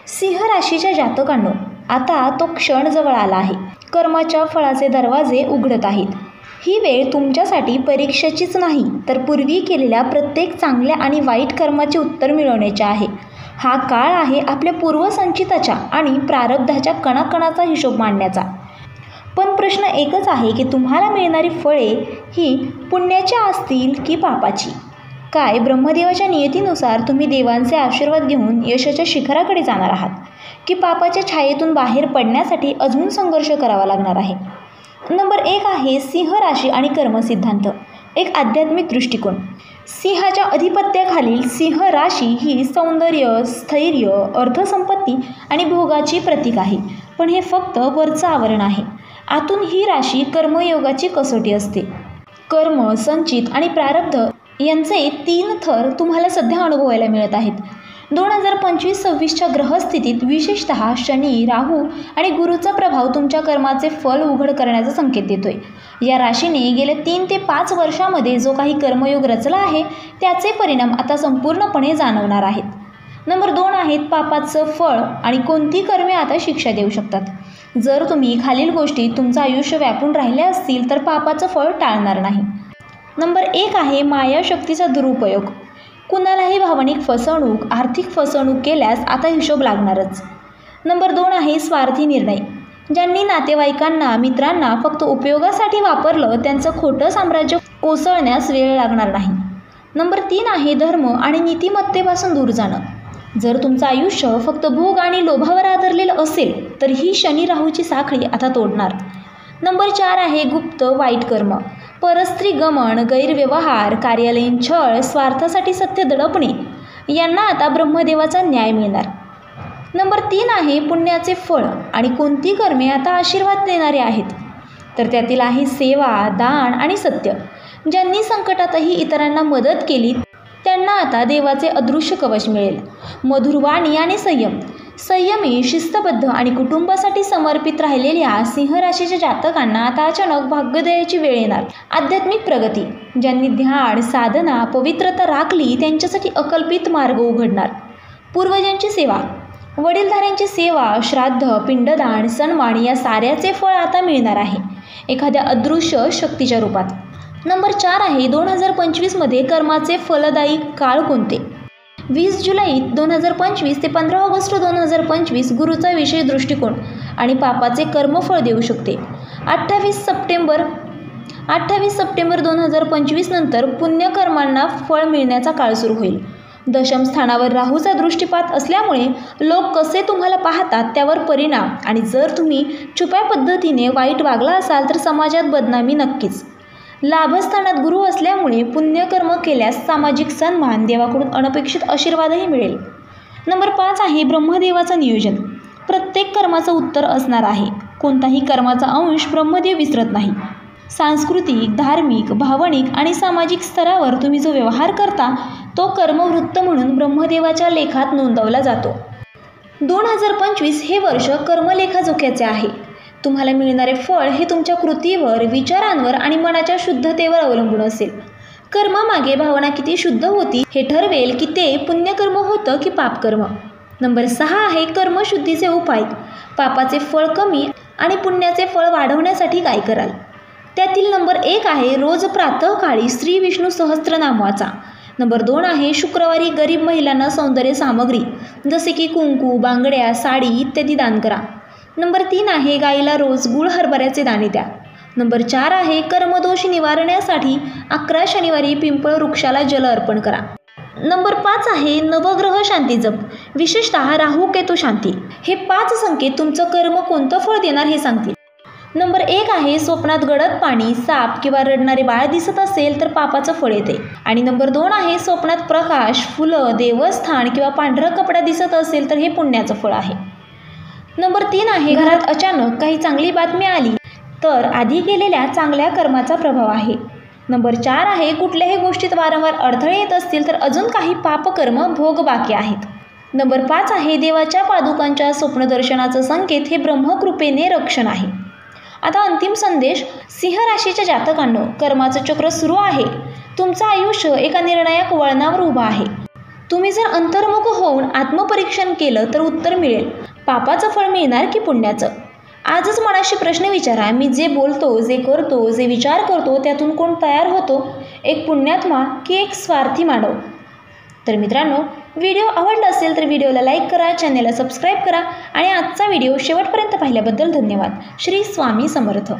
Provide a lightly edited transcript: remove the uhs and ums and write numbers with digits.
सिंह राशीच्या जातकांनो, आता तो क्षण जवळ आला आहे. कर्माच्या फळाचे दरवाजे उघडत आहेत. ही वेळ तुमच्यासाठी परीक्षेचीच नाही, तर पूर्वी केलेल्या प्रत्येक चांगल्या आणि वाईट कर्माचे उत्तर मिळवण्याचे आहे. हा काळ आहे आपल्या पूर्वसंचिताच्या आणि प्रारब्धाच्या कणाकणाचा हिशोब मांडण्याचा. पण प्रश्न एकच आहे की तुम्हाला मिळणारी फळे ही पुण्याची असतील की पापाची? काय ब्रह्मदेवाच्या नियतीनुसार तुम्ही देवांचे आशीर्वाद घेऊन यशाच्या शिखराकडे जाणार आहात, की पापाच्या छायेतून बाहेर पडण्यासाठी अजून संघर्ष करावा लागणार आहे? नंबर 1 आहे सिंह राशी आणि कर्मसिद्धांत. एक आध्यात्मिक दृष्टिकोन. सिंहाच्या अधिपत्याखालील सिंह राशी ही सौंदर्य, स्थैर्य, अर्थसंपत्ती आणि भोगाची प्रतीक आहे. पण हे फक्त वरचं आवरण आहे. आतून ही राशी कर्मयोगाची कसोटी असते. कर्म, संचित आणि प्रारब्ध यांचे 3 थर तुम्हाला सध्या अनुभवायला मिळत आहेत. 2025-26च्या ग्रहस्थितीत विशेषतः शनी, राहू आणि गुरुचा प्रभाव तुमच्या कर्माचे फल उघड करण्याचा संकेत देतोय. या राशीने गेल्या 3 ते 5 वर्षामध्ये जो काही कर्मयोग रचला आहे त्याचे परिणाम आता संपूर्णपणे जाणवणार आहेत. नंबर 2 आहेत पापाचं फळ आणि कोणती कर्मे आता शिक्षा देऊ शकतात. जर तुम्ही खालील गोष्टी तुमचं आयुष्य व्यापून राहिल्या असतील तर पापाचं फळ टाळणार नाही. नंबर 1 आहे मायाशक्तीचा दुरुपयोग. कुणालाही भावनिक फसवणूक, आर्थिक फसवणूक केल्यास आता हिशोब लागणारच. नंबर 2 आहे स्वार्थी निर्णय. ज्यांनी नातेवाईकांना, मित्रांना फक्त उपयोगासाठी वापरलं त्यांचं खोटं साम्राज्य कोसळण्यास वेळ लागणार नाही. नंबर 3 आहे धर्म आणि नीतिमत्तेपासून दूर जाणं. जर तुमचं आयुष्य फक्त भोग आणि लोभावर आधारलेलं असेल तर ही शनी राहूची साखळी आता तोडणार. नंबर 4 आहे गुप्त वाईट कर्म. परस्त्री गमन, गैरव्यवहार, कार्यालयीन छळ, स्वार्थासाठी सत्य दडपणे यांना आता ब्रह्मदेवाचा न्याय मिळणार. नंबर 3 आहे पुण्याचे फळ आणि कोणती कर्मे आता आशीर्वाद देणारे आहेत. तर त्यातील आहे सेवा, दान आणि सत्य. ज्यांनी संकटातही इतरांना मदत केली त्यांना आता देवाचे अदृश्य कवच मिळेल. मधुर वाणी आणि संयम. संयमी, शिस्तबद्ध आणि कुटुंबासाठी समर्पित राहिलेल्या सिंह राशीच्या जातकांना आता अचानक भाग्योदयाची वेळ येणार. आध्यात्मिक प्रगती. ज्यांनी ध्यान, साधना, पवित्रता राखली त्यांच्यासाठी अकल्पित मार्ग उघडणार. पूर्वजांची सेवा. वडीलधाऱ्यांची सेवा, श्राद्ध, पिंडदान, सन्मान या साऱ्याचे फळ आता मिळणार आहे, एखाद्या अदृश्य शक्तीच्या रूपात. नंबर 4 आहे 2025मध्ये कर्माचे फलदायी काळ कोणते? 20 जुलै 2025 ते 15 ऑगस्ट 2025 गुरुचा विशेष दृष्टिकोन आणि पापाचे कर्मफळ देऊ शकते. 28 सप्टेंबर 2025 नंतर पुण्यकर्मांना फळ मिळण्याचा काळ सुरू होईल. दशम स्थानावर राहूचा दृष्टिपात असल्यामुळे लोक कसे तुम्हाला पाहतात त्यावर परिणाम, आणि जर तुम्ही छुप्या पद्धतीने वाईट वागला असाल तर समाजात बदनामी नक्कीच. लाभस्थानात गुरु असल्यामुळे पुण्यकर्म केल्यास सामाजिक सन्मान, देवाकडून अनपेक्षित आशीर्वादही मिळेल. नंबर 5 आहे ब्रह्मदेवाचं नियोजन. प्रत्येक कर्माचं उत्तर असणार आहे. कोणताही कर्माचा अंश ब्रह्मदेव विसरत नाही. सांस्कृतिक, धार्मिक, भावनिक आणि सामाजिक स्तरावर तुम्ही जो व्यवहार करता तो कर्मवृत्त म्हणून ब्रह्मदेवाच्या लेखात नोंदवला जातो. 2025 हे वर्ष कर्मलेखाजोख्याचे आहे. तुम्हाला मिळणारे फळ हे तुमच्या कृतीवर, विचारांवर आणि मनाच्या शुद्धतेवर अवलंबून असेल. कर्मामागे भावना किती शुद्ध होती हे ठरवेल की ते पुण्यकर्म होतं की पापकर्म. नंबर 6 आहे कर्मशुद्धीचे उपाय. पापाचे फळ कमी आणि पुण्याचे फळ वाढवण्यासाठी काय कराल? त्यातील नंबर 1 आहे रोज प्रातःकाळी श्री विष्णू सहस्त्रनाम वाचा. नंबर 2 आहे शुक्रवारी गरीब महिलांना सौंदर्य सामग्री जसे की कुंकू, बांगड्या, साडी इत्यादी दान करा. नंबर 3 आहे गाईला रोज गुळ हरभऱ्याचे दाणे द्या. नंबर 4 आहे कर्मदोष निवारण्यासाठी 11 शनिवारी पिंपळ वृक्षाला जल अर्पण करा. नंबर 5 आहे नवग्रह शांती जप, विशेषतः राहू केतू शांती. हे 5 संकेत तुमचं कर्म कोणतं फळ देणार हे सांगतील. नंबर 1 आहे स्वप्नात गडद पाणी, साप किंवा रडणारे बाळ दिसत असेल तर पापाचं फळ येते. आणि नंबर 2 आहे स्वप्नात प्रकाश, फुलं, देवस्थान किंवा पांढरा कपडा दिसत असेल तर हे पुण्याचं फळ आहे. नंबर 3 आहे घरात अचानक काही चांगली बातमी आली तर आधी केलेल्या चांगल्या कर्माचा प्रभाव आहे. नंबर 4 आहे कुठल्याही गोष्टीत वारंवार अडथळे येत असतील तर अजून काही पापकर्म भोग बाकी आहेत. नंबर 5 आहे देवाच्या पादुकांच्या स्वप्नदर्शनाचं संकेत हे ब्रह्मकृपेने रक्षण आहे. आता अंतिम संदेश सिंह राशीच्या जातकांनो, कर्माचं चक्र सुरू आहे. तुमचं आयुष्य एका निर्णायक वळणावर उभं आहे. तुम्ही जर अंतर्मुख होऊन आत्मपरीक्षण केलं तर उत्तर मिळेल. पापाचं फळ मिळणार की पुण्याचं? आजच मनाशी प्रश्न विचारा. मी जे बोलतो, जे करतो, जे विचार करतो त्यातून कोण तयार होतो? एक पुण्यात्मा की एक स्वार्थी मानव? तर मित्रांनो, व्हिडिओ आवडला असेल तर व्हिडिओला लाईक करा, चॅनेलला सबस्क्राईब करा आणि आजचा व्हिडिओ शेवटपर्यंत पाहिल्याबद्दल धन्यवाद. श्री स्वामी समर्थ.